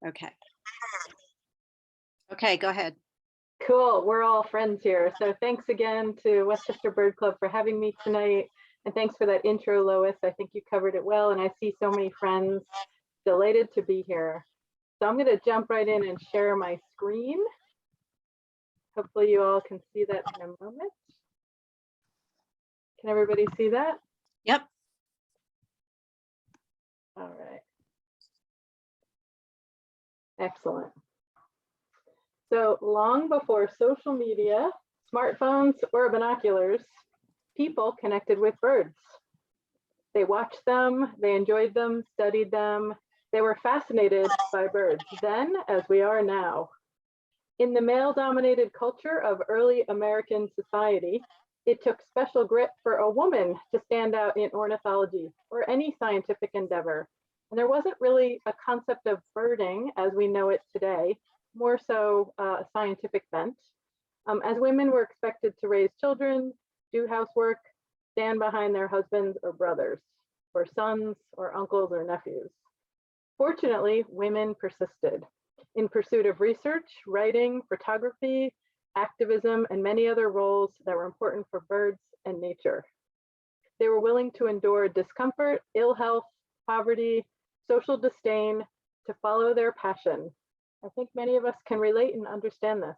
Okay. Okay, go ahead. Cool. We're all friends here. So thanks again to Westchester Bird Club for having me tonight. And thanks for that intro, Lois. I think you covered it well. And I see so many friends. Delighted to be here. So I'm going to jump right in and share my screen. Hopefully you all can see that in a moment. Can everybody see that? Yep. All right. Excellent. So long before social media, smartphones, or binoculars, people connected with birds. They watched them, they enjoyed them, studied them. They were fascinated by birds then as we are now. In the male-dominated culture of early American society, it took special grit for a woman to stand out in ornithology or any scientific endeavor. And there wasn't really a concept of birding as we know it today, more so a scientific bent. As women were expected to raise children, do housework, stand behind their husbands or brothers, or sons or uncles or nephews. Fortunately, women persisted in pursuit of research, writing, photography, activism, and many other roles that were important for birds and nature. They were willing to endure discomfort, ill health, poverty, social disdain to follow their passion. I think many of us can relate and understand this.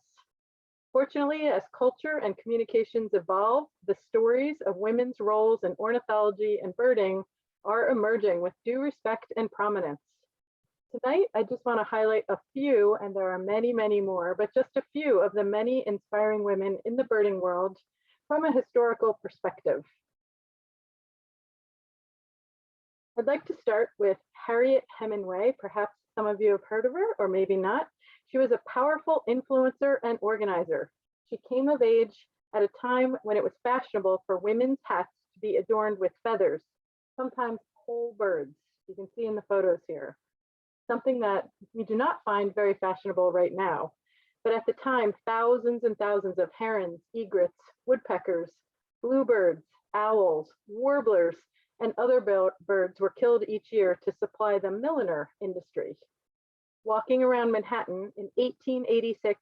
Fortunately, as culture and communications evolve, the stories of women's roles in ornithology and birding are emerging with due respect and prominence. Tonight, I just want to highlight a few, and there are many, many more, but just a few of the many inspiring women in the birding world from a historical perspective. I'd like to start with Harriet Hemingway. Perhaps some of you have heard of her, or maybe not. She was a powerful influencer and organizer. She came of age at a time when it was fashionable for women's hats to be adorned with feathers, sometimes whole birds. You can see in the photos here. Something that we do not find very fashionable right now. But at the time, thousands and thousands of herons, egrets, woodpeckers, bluebirds, owls, warblers, and other birds were killed each year to supply the milliner industry. Walking around Manhattan in 1886,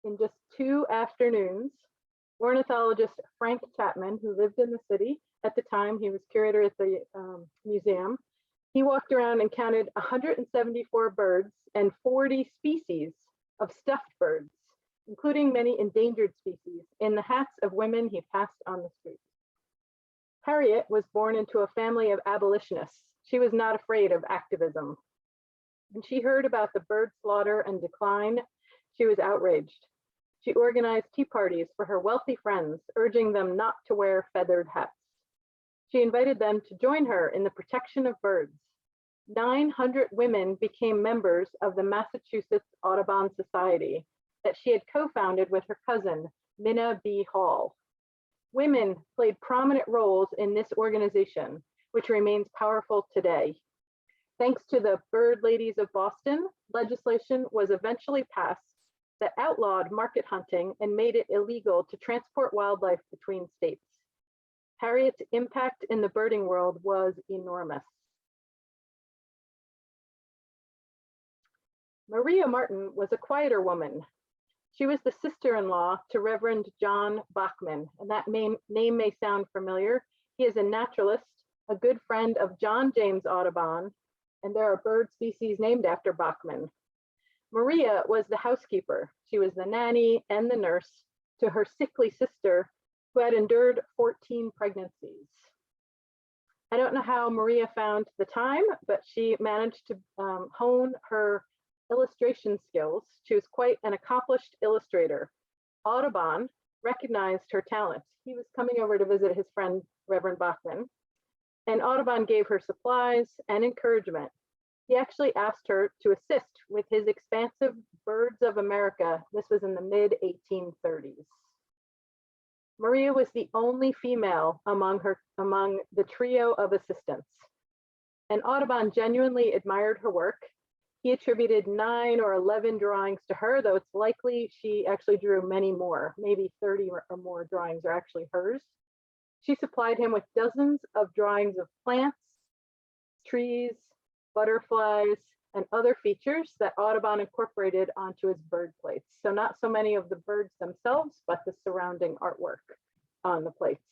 in just 2 afternoons, ornithologist Frank Chapman, who lived in the city at the time, he was curator at the museum, he walked around and counted 174 birds and 40 species of stuffed birds, including many endangered species, in the hats of women he passed on the street. Harriet was born into a family of abolitionists. She was not afraid of activism. When she heard about the bird slaughter and decline, she was outraged. She organized tea parties for her wealthy friends, urging them not to wear feathered hats. She invited them to join her in the protection of birds. 900 women became members of the Massachusetts Audubon Society that she had co-founded with her cousin, Minna B. Hall. Women played prominent roles in this organization, which remains powerful today. Thanks to the Bird Ladies of Boston, legislation was eventually passed that outlawed market hunting and made it illegal to transport wildlife between states. Harriet's impact in the birding world was enormous. Maria Martin was a quieter woman. She was the sister-in-law to Reverend John Bachman, and that name may sound familiar. He is a naturalist, a good friend of John James Audubon, and there are bird species named after Bachman. Maria was the housekeeper. She was the nanny and the nurse to her sickly sister who had endured 14 pregnancies. I don't know how Maria found the time, but she managed to hone her illustration skills. She was quite an accomplished illustrator. Audubon recognized her talent. He was coming over to visit his friend, Reverend Bachman, and Audubon gave her supplies and encouragement. He actually asked her to assist with his expansive Birds of America. This was in the mid-1830s. Maria was the only female among the trio of assistants, and Audubon genuinely admired her work. He attributed 9 or 11 drawings to her, though it's likely she actually drew many more, maybe 30 or more drawings are actually hers. She supplied him with dozens of drawings of plants, trees, butterflies, and other features that Audubon incorporated onto his bird plates. So not so many of the birds themselves, but the surrounding artwork on the plates.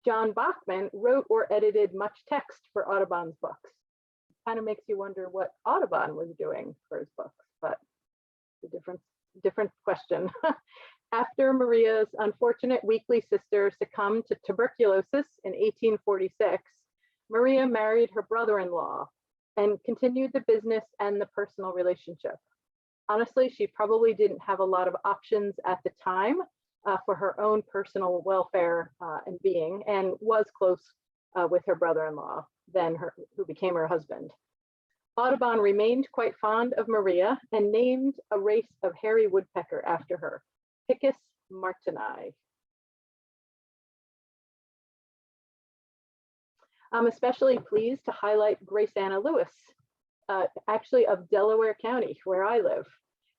John Bachman wrote or edited much text for Audubon's books. Kind of makes you wonder what Audubon was doing for his books, but a different question. After Maria's unfortunate weakly sister succumbed to tuberculosis in 1846, Maria married her brother-in-law and continued the business and the personal relationship. Honestly, she probably didn't have a lot of options at the time for her own personal welfare and being, and was close with her brother-in-law, who became her husband. Audubon remained quite fond of Maria and named a race of hairy woodpecker after her, Picus martini. I'm especially pleased to highlight Grace Anna Lewis, actually of Delaware County, where I live.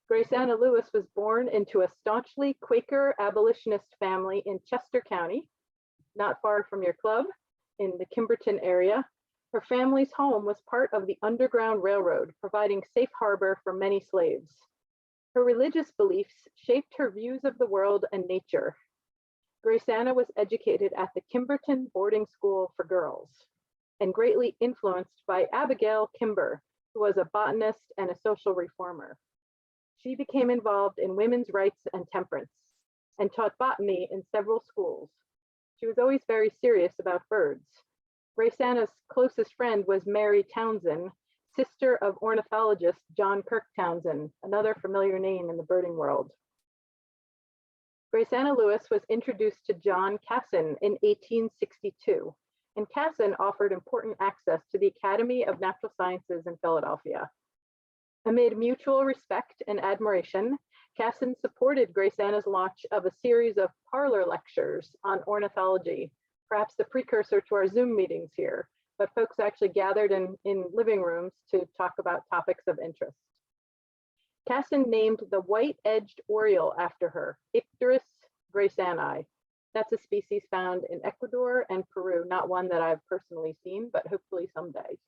Grace Anna Lewis was born into a staunchly Quaker abolitionist family in Chester County, not far from your club, in the Kimberton area. Her family's home was part of the Underground Railroad, providing safe harbor for many slaves. Her religious beliefs shaped her views of the world and nature. Grace Anna was educated at the Kimberton Boarding School for Girls and greatly influenced by Abigail Kimber, who was a botanist and a social reformer. She became involved in women's rights and temperance and taught botany in several schools. She was always very serious about birds. Grace Anna's closest friend was Mary Townsend, sister of ornithologist John Kirk Townsend, another familiar name in the birding world. Grace Anna Lewis was introduced to John Casson in 1862, and Casson offered important access to the Academy of Natural Sciences in Philadelphia. Amid mutual respect and admiration, Casson supported Grace Anna's launch of a series of parlor lectures on ornithology, perhaps the precursor to our Zoom meetings here, but folks actually gathered in living rooms to talk about topics of interest. Casson named the white-edged oriole after her, Icterus graceanni. That's a species found in Ecuador and Peru, not one that I've personally seen, but hopefully someday.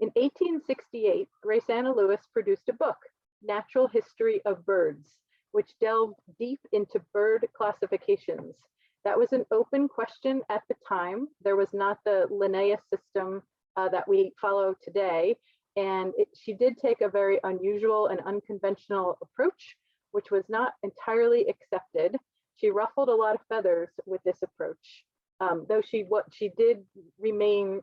In 1868, Grace Anna Lewis produced a book, Natural History of Birds, which delved deep into bird classifications. That was an open question at the time. There was not the Linnaeus system that we follow today. And she did take a very unusual and unconventional approach, which was not entirely accepted. She ruffled a lot of feathers with this approach, though she did retain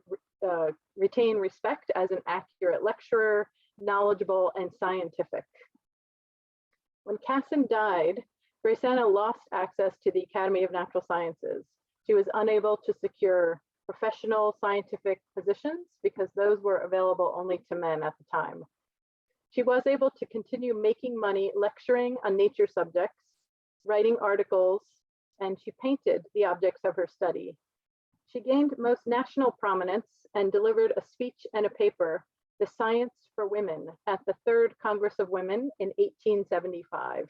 respect as an accurate lecturer, knowledgeable and scientific. When Casson died, Grace Anna lost access to the Academy of Natural Sciences. She was unable to secure professional scientific positions because those were available only to men at the time. She was able to continue making money lecturing on nature subjects, writing articles, and she painted the objects of her study. She gained most national prominence and delivered a speech and a paper, The Science for Women, at the Third Congress of Women in 1875.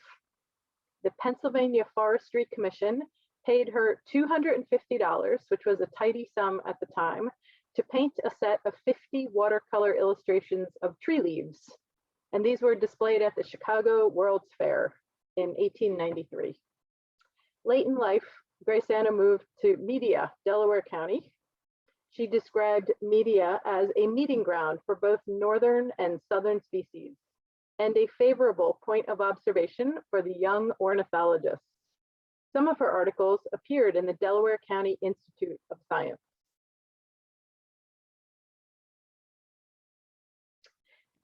The Pennsylvania Forestry Commission paid her $250, which was a tidy sum at the time, to paint a set of 50 watercolor illustrations of tree leaves. And these were displayed at the Chicago World's Fair in 1893. Late in life, Grace Anna moved to Media, Delaware County. She described Media as a meeting ground for both northern and southern species, and a favorable point of observation for the young ornithologists. Some of her articles appeared in the Delaware County Institute of Science.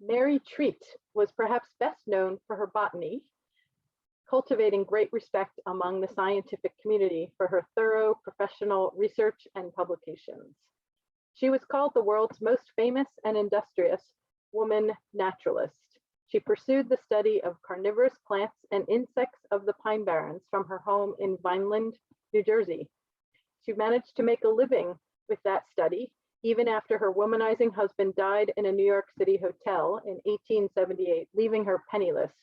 Mary Treat was perhaps best known for her botany, cultivating great respect among the scientific community for her thorough professional research and publications. She was called the world's most famous and industrious woman naturalist. She pursued the study of carnivorous plants and insects of the Pine Barrens from her home in Vineland, New Jersey. She managed to make a living with that study, even after her womanizing husband died in a New York City hotel in 1878, leaving her penniless.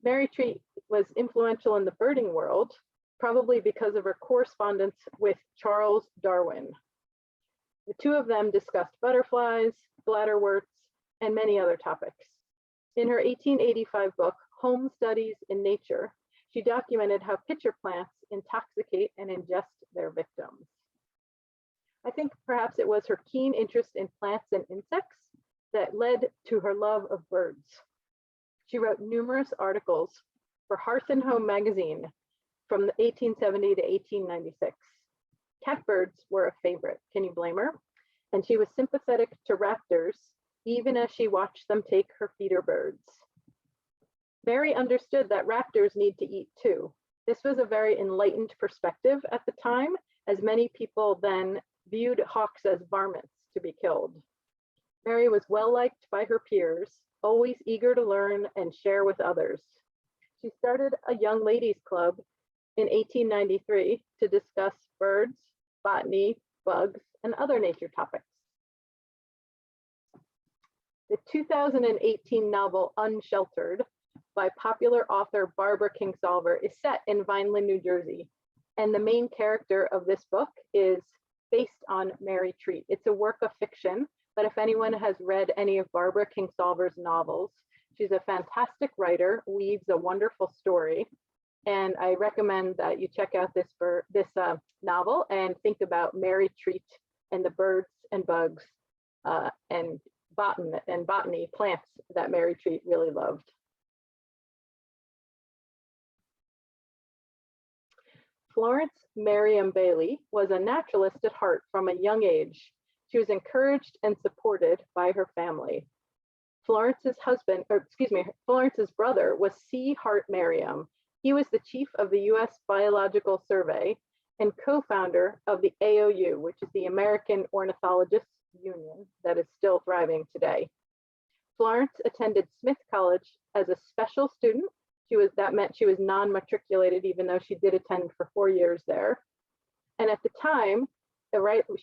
Mary Treat was influential in the birding world, probably because of her correspondence with Charles Darwin. The two of them discussed butterflies, bladderworts, and many other topics. In her 1885 book, Home Studies in Nature, she documented how pitcher plants intoxicate and ingest their victims. I think perhaps it was her keen interest in plants and insects that led to her love of birds. She wrote numerous articles for Hearth and Home magazine from 1870 to 1896. Catbirds were a favorite, can you blame her? And she was sympathetic to raptors, even as she watched them take her feeder birds. Mary understood that raptors need to eat too. This was a very enlightened perspective at the time, as many people then viewed hawks as varmints to be killed. Mary was well liked by her peers, always eager to learn and share with others. She started a young ladies club in 1893 to discuss birds, botany, bugs, and other nature topics. The 2018 novel Unsheltered by popular author Barbara Kingsolver is set in Vineland, New Jersey, and the main character of this book is based on Mary Treat. It's a work of fiction, but if anyone has read any of Barbara Kingsolver's novels, she's a fantastic writer, weaves a wonderful story, and I recommend that you check out this novel and think about Mary Treat and the birds and bugs and botany plants that Mary Treat really loved. Florence Merriam Bailey was a naturalist at heart from a young age. She was encouraged and supported by her family. Florence's brother was C. Hart Merriam. He was the chief of the U.S. Biological Survey and co-founder of the AOU, which is the American Ornithologists Union that is still thriving today. Florence attended Smith College as a special student. That meant she was non-matriculated, even though she did attend for 4 years there. And at the time,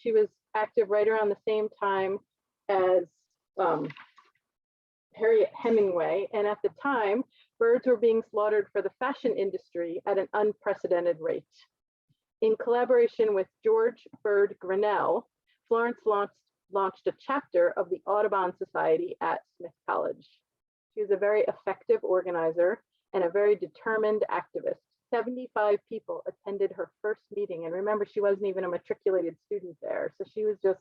she was active right around the same time as Harriet Hemingway. And at the time, birds were being slaughtered for the fashion industry at an unprecedented rate. In collaboration with George Bird Grinnell, Florence launched a chapter of the Audubon Society at Smith College. She was a very effective organizer and a very determined activist. 75 people attended her first meeting. And remember, she wasn't even a matriculated student there. So she was just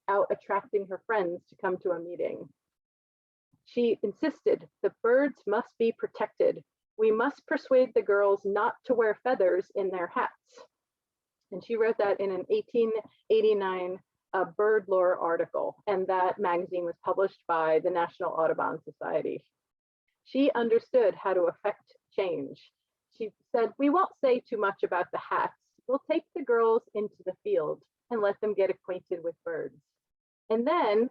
out attracting her friends to come to a meeting. She insisted the birds must be protected. We must persuade the girls not to wear feathers in their hats. And she wrote that in an 1889 bird lore article. And that magazine was published by the National Audubon Society. She understood how to affect change. She said, we won't say too much about the hats. We'll take the girls into the field and let them get acquainted with birds. And then,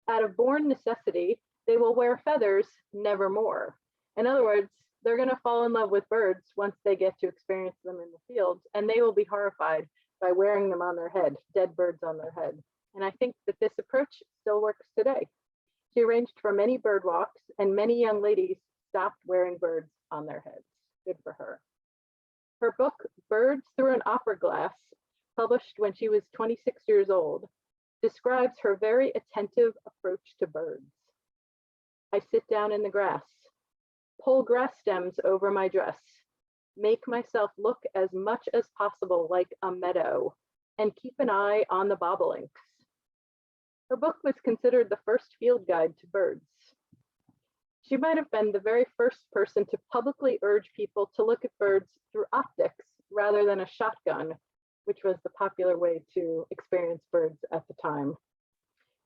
out of born necessity, they will wear feathers nevermore. In other words, they're going to fall in love with birds once they get to experience them in the field, and they will be horrified by wearing them on their head, dead birds on their head. And I think that this approach still works today. She arranged for many bird walks, and many young ladies stopped wearing birds on their heads. Good for her. Her book, Birds Through an Opera Glass, published when she was 26 years old, describes her very attentive approach to birds. I sit down in the grass, pull grass stems over my dress, make myself look as much as possible like a meadow, and keep an eye on the bobolinks. Her book was considered the first field guide to birds. She might have been the very first person to publicly urge people to look at birds through optics rather than a shotgun, which was the popular way to experience birds at the time.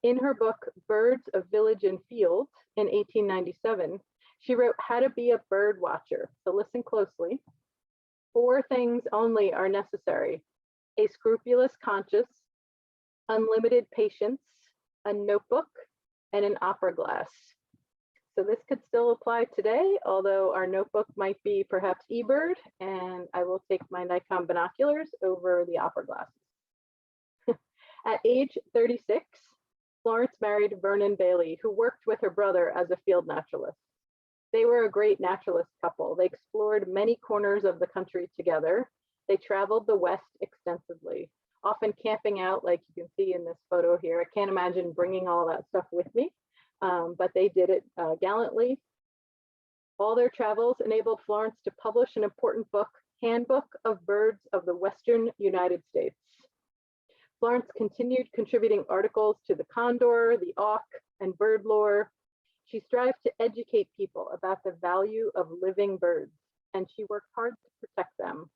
In her book, Birds of Village and Field, in 1897, she wrote how to be a bird watcher. So listen closely. 4 things only are necessary: a scrupulous conscience, unlimited patience, a notebook, and an opera glass. So this could still apply today, although our notebook might be perhaps eBird, and I will take my Nikon binoculars over the opera glasses. At age 36, Florence married Vernon Bailey, who worked with her brother as a field naturalist. They were a great naturalist couple. They explored many corners of the country together. They traveled the West extensively. often camping out like you can see in this photo here. I can't imagine bringing all that stuff with me, but they did it gallantly. All their travels enabled Florence to publish an important book, Handbook of Birds of the Western United States. Florence continued contributing articles to the condor, the auk, and bird lore. She strived to educate people about the value of living birds, and she worked hard to protect them.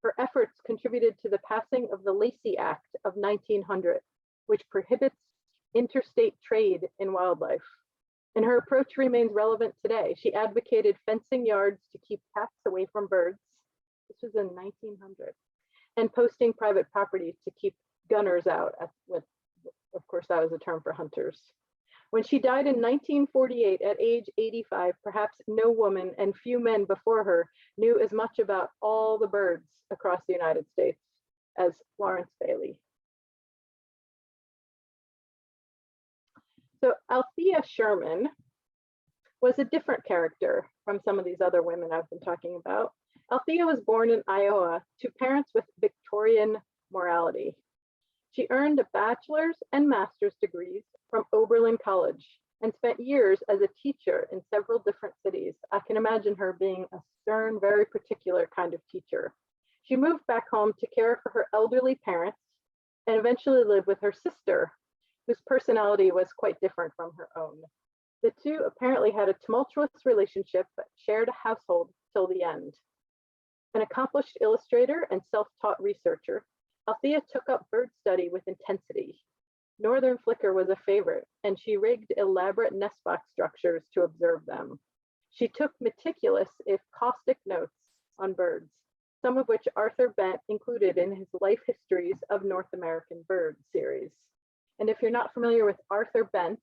Her efforts contributed to the passing of the Lacey Act of 1900, which prohibits interstate trade in wildlife. And her approach remains relevant today. She advocated fencing yards to keep cats away from birds. This was in 1900. And posting private property to keep gunners out. Of course, that was a term for hunters. When she died in 1948 at age 85, perhaps no woman and few men before her knew as much about all the birds across the United States as Florence Bailey. So Althea Sherman was a different character from some of these other women I've been talking about. Althea was born in Iowa to parents with Victorian morality. She earned a bachelor's and master's degrees from Oberlin College and spent years as a teacher in several different cities. I can imagine her being a stern, very particular kind of teacher. She moved back home to care for her elderly parents and eventually lived with her sister, whose personality was quite different from her own. The two apparently had a tumultuous relationship but shared a household till the end. An accomplished illustrator and self-taught researcher, Althea took up bird study with intensity. Northern flicker was a favorite, and she rigged elaborate nest box structures to observe them. She took meticulous, if caustic, notes on birds, some of which Arthur Bent included in his Life Histories of North American Birds series. And if you're not familiar with Arthur Bent,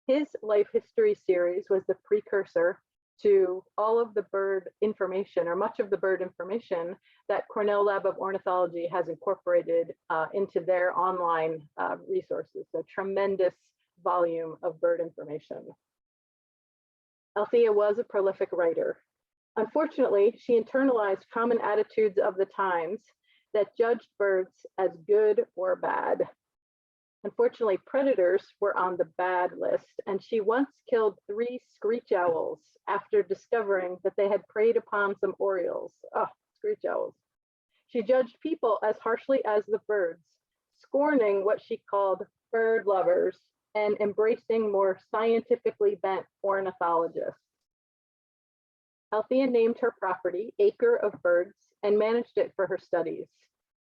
his Life History series was the precursor to all of the bird information, or much of the bird information, that Cornell Lab of Ornithology has incorporated into their online resources. So tremendous volume of bird information. Althea was a prolific writer. Unfortunately, she internalized common attitudes of the times that judged birds as good or bad. Unfortunately, predators were on the bad list, and she once killed 3 screech owls after discovering that they had preyed upon some orioles. Oh, screech owls. She judged people as harshly as the birds, scorning what she called bird lovers and embracing more scientifically bent ornithologists. Althea named her property Acre of Birds and managed it for her studies.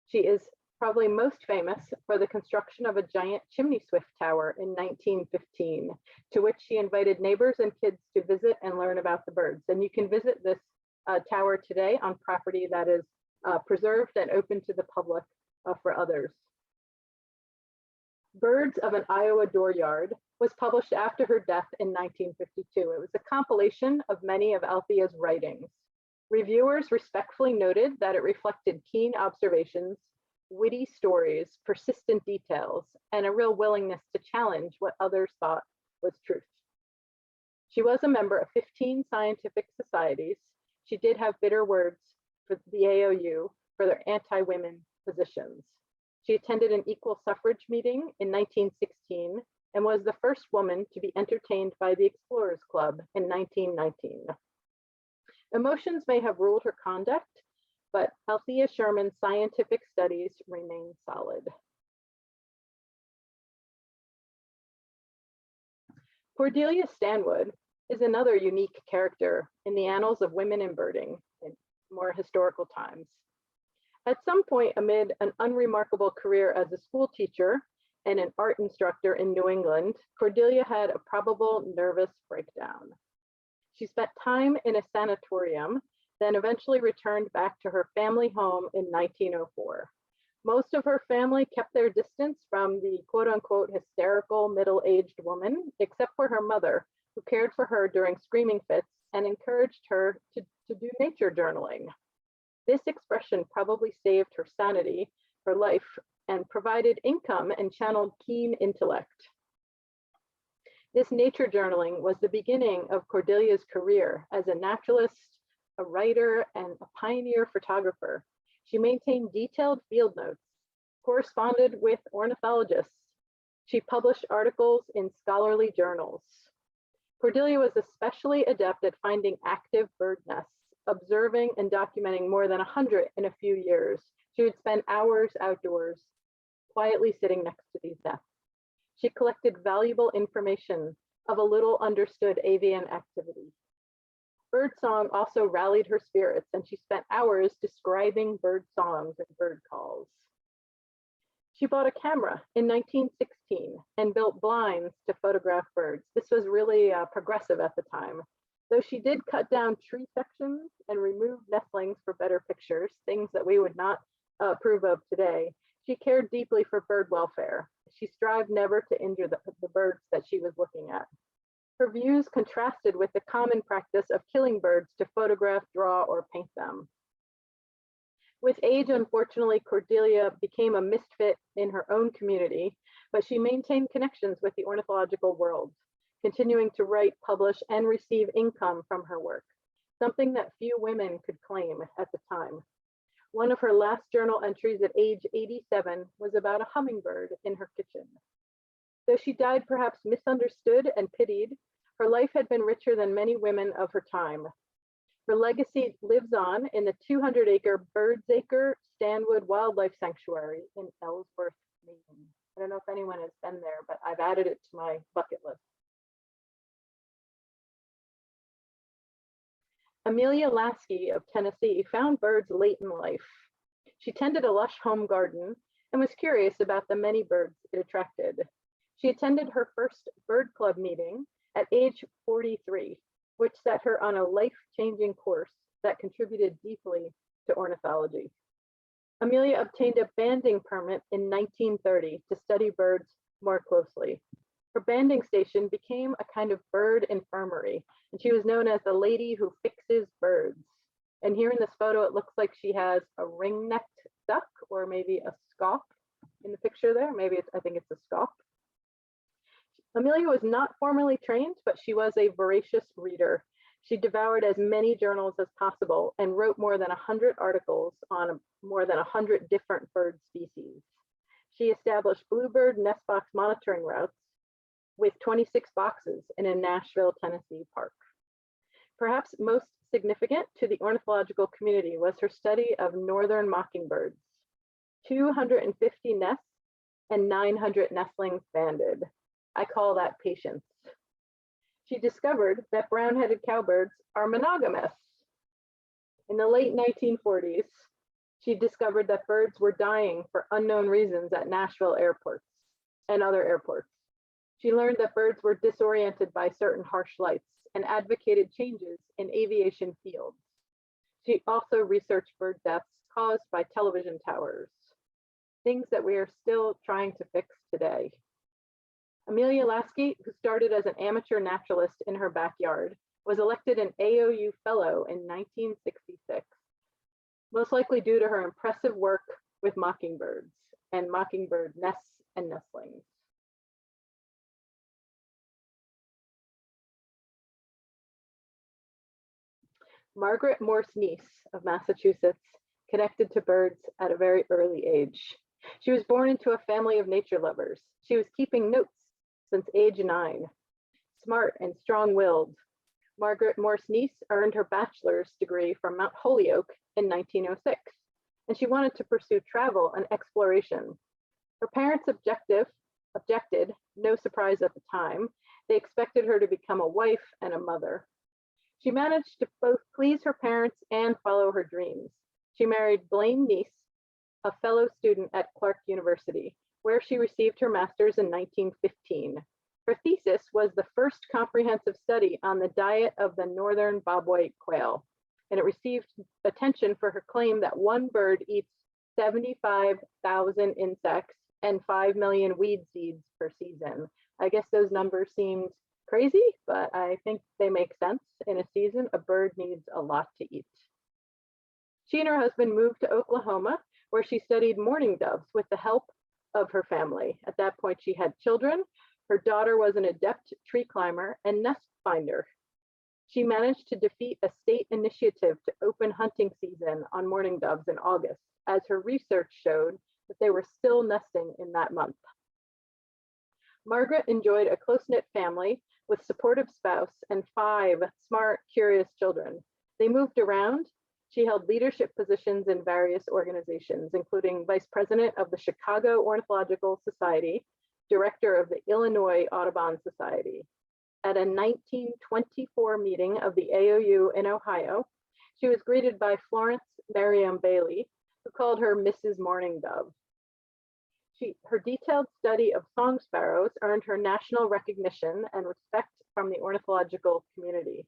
She is probably most famous for the construction of a giant chimney swift tower in 1915, to which she invited neighbors and kids to visit and learn about the birds. And you can visit this tower today on property that is preserved and open to the public for others. Birds of an Iowa Dooryard was published after her death in 1952. It was a compilation of many of Althea's writings. Reviewers respectfully noted that it reflected keen observations, witty stories, persistent details, and a real willingness to challenge what others thought was truth. She was a member of 15 scientific societies. She did have bitter words for the AOU for their anti-women positions. She attended an equal suffrage meeting in 1916 and was the first woman to be entertained by the Explorers Club in 1919. Emotions may have ruled her conduct, but Althea Sherman's scientific studies remain solid. Cordelia Stanwood is another unique character in the annals of women in birding in more historical times. At some point amid an unremarkable career as a school teacher and an art instructor in New England, Cordelia had a probable nervous breakdown. She spent time in a sanatorium, then eventually returned back to her family home in 1904. Most of her family kept their distance from the quote-unquote hysterical middle-aged woman, except for her mother, who cared for her during screaming fits and encouraged her to do nature journaling. This expression probably saved her sanity, her life, and provided income and channeled keen intellect. This nature journaling was the beginning of Cordelia's career as a naturalist, a writer, and a pioneer photographer. She maintained detailed field notes corresponded with ornithologists. She published articles in scholarly journals. Cordelia was especially adept at finding active bird nests, observing and documenting more than 100 in a few years. She would spend hours outdoors, quietly sitting next to these nests. She collected valuable information of a little understood avian activity. Birdsong also rallied her spirits, and she spent hours describing bird songs and bird calls. She bought a camera in 1916 and built blinds to photograph birds. This was really progressive at the time. Though she did cut down tree sections and remove nestlings for better pictures, things that we would not approve of today, she cared deeply for bird welfare. She strived never to injure the birds that she was looking at. Her views contrasted with the common practice of killing birds to photograph, draw, or paint them. With age, unfortunately, Cordelia became a misfit in her own community, but she maintained connections with the ornithological world, continuing to write, publish, and receive income from her work, something that few women could claim at the time. One of her last journal entries at age 87 was about a hummingbird in her kitchen. Though she died perhaps misunderstood and pitied, her life had been richer than many women of her time. Her legacy lives on in the 200-acre Birdsacre Stanwood Wildlife Sanctuary in Ellsworth, Maine. I don't know if anyone has been there, but I've added it to my bucket list. Amelia Lasky of Tennessee found birds late in life. She tended a lush home garden and was curious about the many birds it attracted. She attended her first bird club meeting at age 43, which set her on a life-changing course that contributed deeply to ornithology. Amelia obtained a banding permit in 1930 to study birds more closely. Her banding station became a kind of bird infirmary, and she was known as the lady who fixes birds. And here in this photo, it looks like she has a ring-necked duck, or maybe a scaup in the picture there. Maybe I think it's a scaup. Amelia was not formally trained, but she was a voracious reader. She devoured as many journals as possible and wrote more than 100 articles on more than 100 different bird species. She established bluebird nest box monitoring routes with 26 boxes in a Nashville, Tennessee park. Perhaps most significant to the ornithological community was her study of northern mockingbirds. 250 nests and 900 nestlings banded. I call that patience. She discovered that brown-headed cowbirds are monogamous. In the late 1940s, she discovered that birds were dying for unknown reasons at Nashville airports and other airports. She learned that birds were disoriented by certain harsh lights and advocated changes in aviation fields. She also researched bird deaths caused by television towers, things that we are still trying to fix today. Amelia Lasky, who started as an amateur naturalist in her backyard, was elected an AOU Fellow in 1966, most likely due to her impressive work with mockingbirds and mockingbird nests and nestlings. Margaret Morse Neese of Massachusetts connected to birds at a very early age. She was born into a family of nature lovers. She was keeping notes since age 9. Smart and strong-willed, Margaret Morse Neese earned her bachelor's degree from Mount Holyoke in 1906, and she wanted to pursue travel and exploration. Her parents objected, no surprise at the time. They expected her to become a wife and a mother. She managed to both please her parents and follow her dreams. She married Blaine Neese, a fellow student at Clark University, where she received her master's in 1915. Her thesis was the first comprehensive study on the diet of the northern bobwhite quail, and it received attention for her claim that one bird eats 75,000 insects and 5 million weed seeds per season. I guess those numbers seemed crazy, but I think they make sense. In a season, a bird needs a lot to eat. She and her husband moved to Oklahoma, where she studied mourning doves with the help of her family. At that point, she had children. Her daughter was an adept tree climber and nest finder. She managed to defeat a state initiative to open hunting season on mourning doves in August, as her research showed but they were still nesting in that month. Margaret enjoyed a close-knit family with supportive spouse and 5 smart, curious children. They moved around. She held leadership positions in various organizations, including vice president of the Chicago Ornithological Society, director of the Illinois Audubon Society. At a 1924 meeting of the AOU in Ohio, she was greeted by Florence Merriam Bailey, who called her Mrs. Mourning Dove. Her detailed study of song sparrows earned her national recognition and respect from the ornithological community.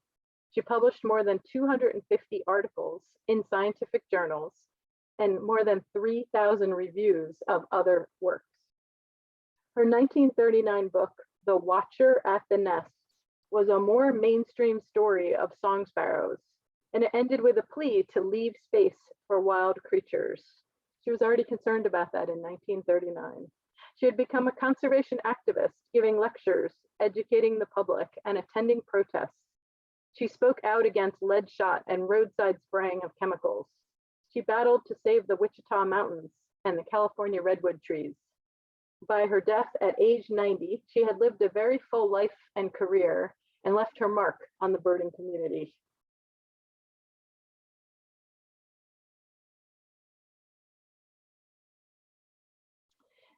She published more than 250 articles in scientific journals and more than 3,000 reviews of other works. Her 1939 book, The Watcher at the Nest, was a more mainstream story of song sparrows, and it ended with a plea to leave space for wild creatures. She was already concerned about that in 1939. She had become a conservation activist, giving lectures, educating the public, and attending protests. She spoke out against lead shot and roadside spraying of chemicals. She battled to save the Wichita Mountains and the California redwood trees. By her death at age 90, she had lived a very full life and career and left her mark on the birding community.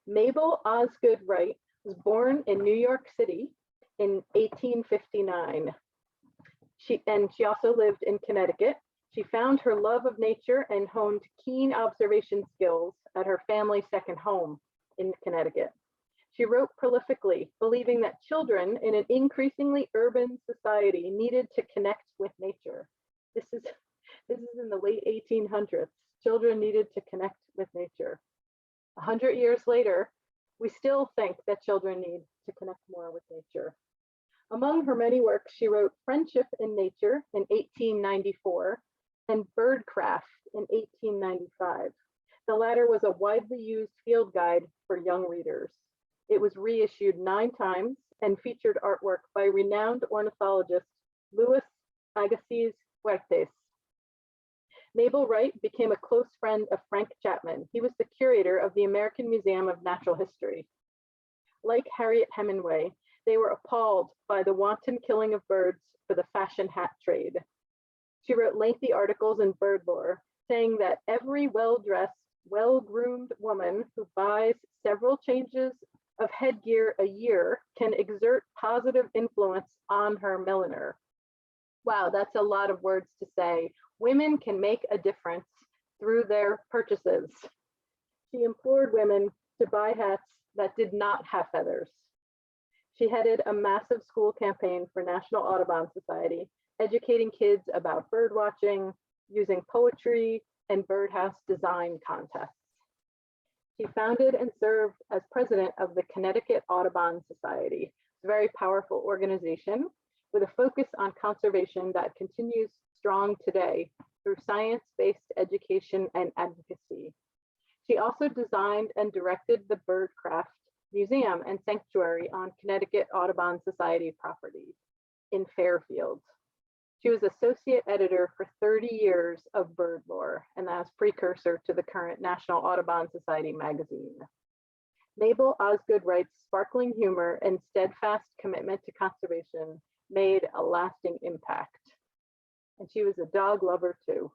Mabel Osgood Wright was born in New York City in 1859. She also lived in Connecticut. She found her love of nature and honed keen observation skills at her family's second home in Connecticut. She wrote prolifically, believing that children in an increasingly urban society needed to connect with nature. This is in the late 1800s. Children needed to connect with nature. 100 years later, we still think that children need to connect more with nature. Among her many works, she wrote Friendship in Nature in 1894 and Birdcraft in 1895. The latter was a widely used field guide for young readers. It was reissued 9 times and featured artwork by renowned ornithologist Luis Agassiz Fuertes. Mabel Wright became a close friend of Frank Chapman. He was the curator of the American Museum of Natural History. Like Harriet Hemingway, they were appalled by the wanton killing of birds for the fashion hat trade. She wrote lengthy articles in Bird Lore, saying that every well-dressed, well-groomed woman who buys several changes of headgear a year can exert positive influence on her milliner. Wow, that's a lot of words to say. Women can make a difference through their purchases. She implored women to buy hats that did not have feathers. She headed a massive school campaign for National Audubon Society, educating kids about bird watching, using poetry, and birdhouse design contests. She founded and served as president of the Connecticut Audubon Society, a very powerful organization with a focus on conservation that continues strong today through science-based education and advocacy. She also designed and directed the Birdcraft Museum and Sanctuary on Connecticut Audubon Society property in Fairfield. She was associate editor for 30 years of Bird Lore, and that was precursor to the current National Audubon Society magazine. Mabel Osgood Wright's sparkling humor and steadfast commitment to conservation made a lasting impact. And she was a dog lover too.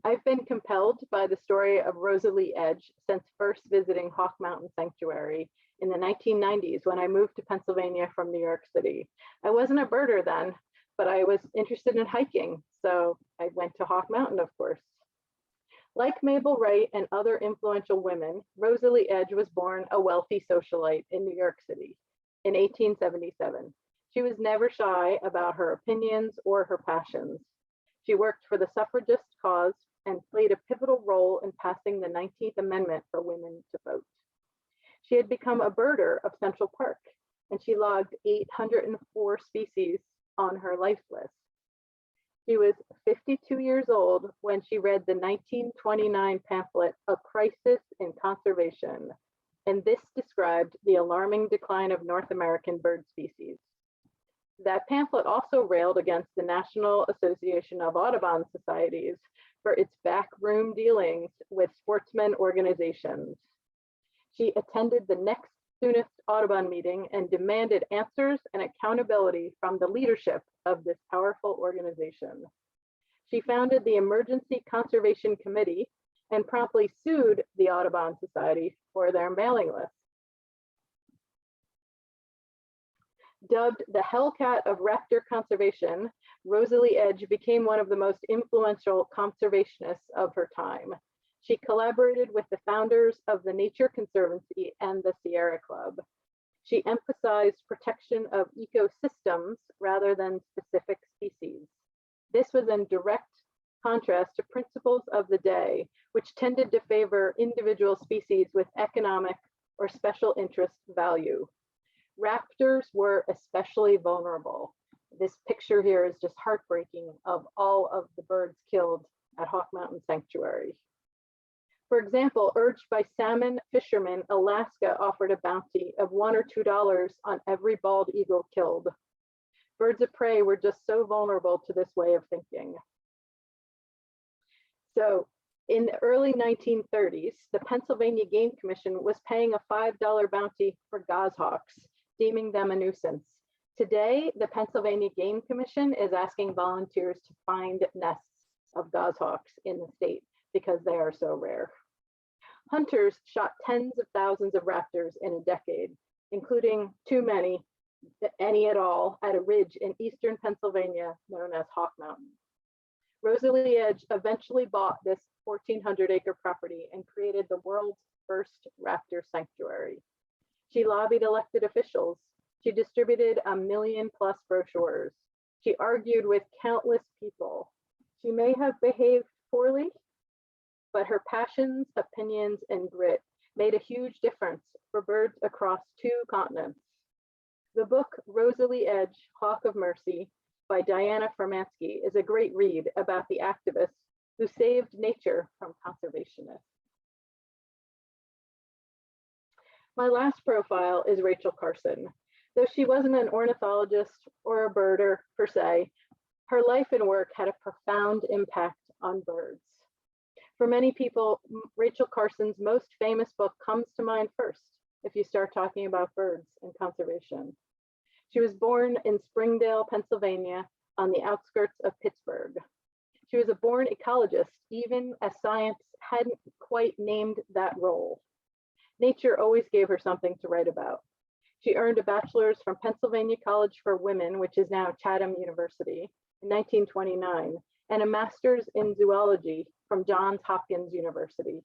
I've been compelled by the story of Rosalie Edge since first visiting Hawk Mountain Sanctuary in the 1990s when I moved to Pennsylvania from New York City. I wasn't a birder then, but I was interested in hiking, so I went to Hawk Mountain, of course. Like Mabel Wright and other influential women, Rosalie Edge was born a wealthy socialite in New York City in 1877. She was never shy about her opinions or her passions. She worked for the suffragist cause and played a pivotal role in passing the 19th Amendment for women to vote. She had become a birder of Central Park, and she logged 804 species on her life list. She was 52 years old when she read the 1929 pamphlet, A Crisis in Conservation, and this described the alarming decline of North American bird species. That pamphlet also railed against the National Association of Audubon Societies for its backroom dealings with sportsmen organizations. She attended the next soonest Audubon meeting and demanded answers and accountability from the leadership of this powerful organization. She founded the Emergency Conservation Committee and promptly sued the Audubon Society for their mailing list. Dubbed the Hellcat of raptor conservation, Rosalie Edge became one of the most influential conservationists of her time. She collaborated with the founders of the Nature Conservancy and the Sierra Club. She emphasized protection of ecosystems rather than specific species. This was in direct contrast to principles of the day, which tended to favor individual species with economic or special interest value. Raptors were especially vulnerable. This picture here is just heartbreaking of all of the birds killed at Hawk Mountain Sanctuary. For example, urged by salmon fishermen, Alaska offered a bounty of $1 or $2 on every bald eagle killed. Birds of prey were just so vulnerable to this way of thinking. So in the early 1930s, the Pennsylvania Game Commission was paying a $5 bounty for goshawks, deeming them a nuisance. Today, the Pennsylvania Game Commission is asking volunteers to find nests of goshawks in the state because they are so rare. Hunters shot tens of thousands of raptors in a decade, including too many, any at all, at a ridge in eastern Pennsylvania known as Hawk Mountain. Rosalie Edge eventually bought this 1,400-acre property and created the world's first raptor sanctuary. She lobbied elected officials. She distributed 1 million+ brochures. She argued with countless people. She may have behaved poorly, but her passions, opinions, and grit made a huge difference for birds across 2 continents. The book Rosalie Edge, Hawk of Mercy by Diana Furmansky is a great read about the activists who saved nature from conservationists. My last profile is Rachel Carson. Though she wasn't an ornithologist or a birder per se, her life and work had a profound impact on birds. For many people, Rachel Carson's most famous book comes to mind first if you start talking about birds and conservation. She was born in Springdale, Pennsylvania, on the outskirts of Pittsburgh. She was a born ecologist, even as science hadn't quite named that role. Nature always gave her something to write about. She earned a bachelor's from Pennsylvania College for Women, which is now Chatham University, in 1929, and a master's in zoology from Johns Hopkins University.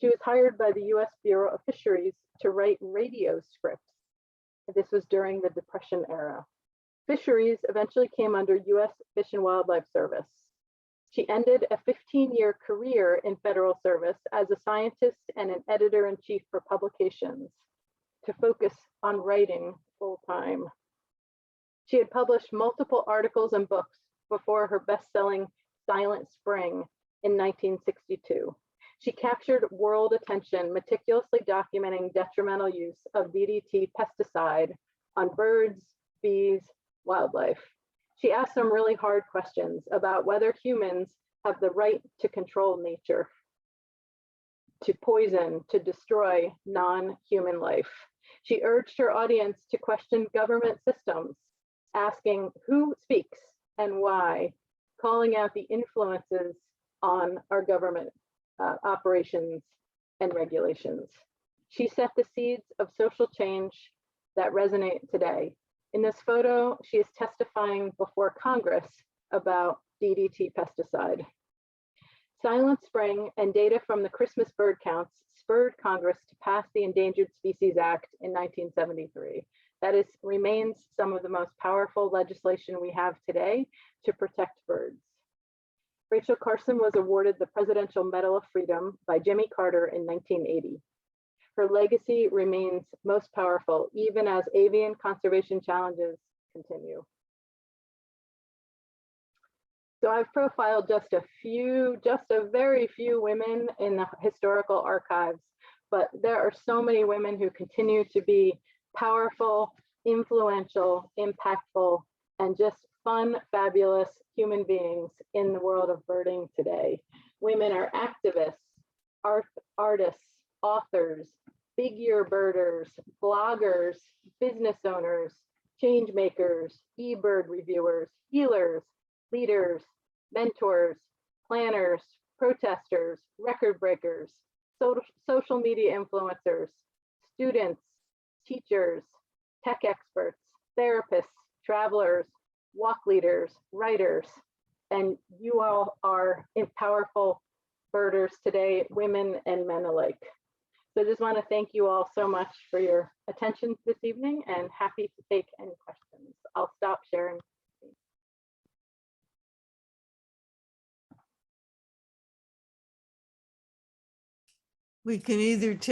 She was hired by the US Bureau of Fisheries to write radio scripts. This was during the Depression era. Fisheries eventually came under US Fish and Wildlife Service. She ended a 15-year career in federal service as a scientist and an editor-in-chief for publications to focus on writing full-time. She had published multiple articles and books before her best-selling Silent Spring in 1962. She captured world attention, meticulously documenting detrimental use of DDT pesticide on birds, bees, wildlife. She asked some really hard questions about whether humans have the right to control nature, to poison, to destroy non-human life. She urged her audience to question government systems, asking who speaks and why, calling out the influences on our government operations and regulations. She set the seeds of social change that resonate today. In this photo, she is testifying before Congress about DDT pesticide. Silent Spring and data from the Christmas bird counts spurred Congress to pass the Endangered Species Act in 1973. That remains some of the most powerful legislation we have today to protect birds. Rachel Carson was awarded the Presidential Medal of Freedom by Jimmy Carter in 1980. Her legacy remains most powerful even as avian conservation challenges continue. So I've profiled just a very few women in the historical archives, but there are so many women who continue to be powerful, influential, impactful, and just fun, fabulous human beings in the world of birding today. Women are activists, artists, authors, big year birders, bloggers, business owners, change makers, eBird reviewers, healers, leaders, mentors, planners, protesters, record breakers, social media influencers, students, teachers, tech experts, therapists, travelers, walk leaders, writers, and you all are powerful birders today, women and men alike. So I just want to thank you all so much for your attention this evening and happy to take any questions. I'll stop sharing. We can either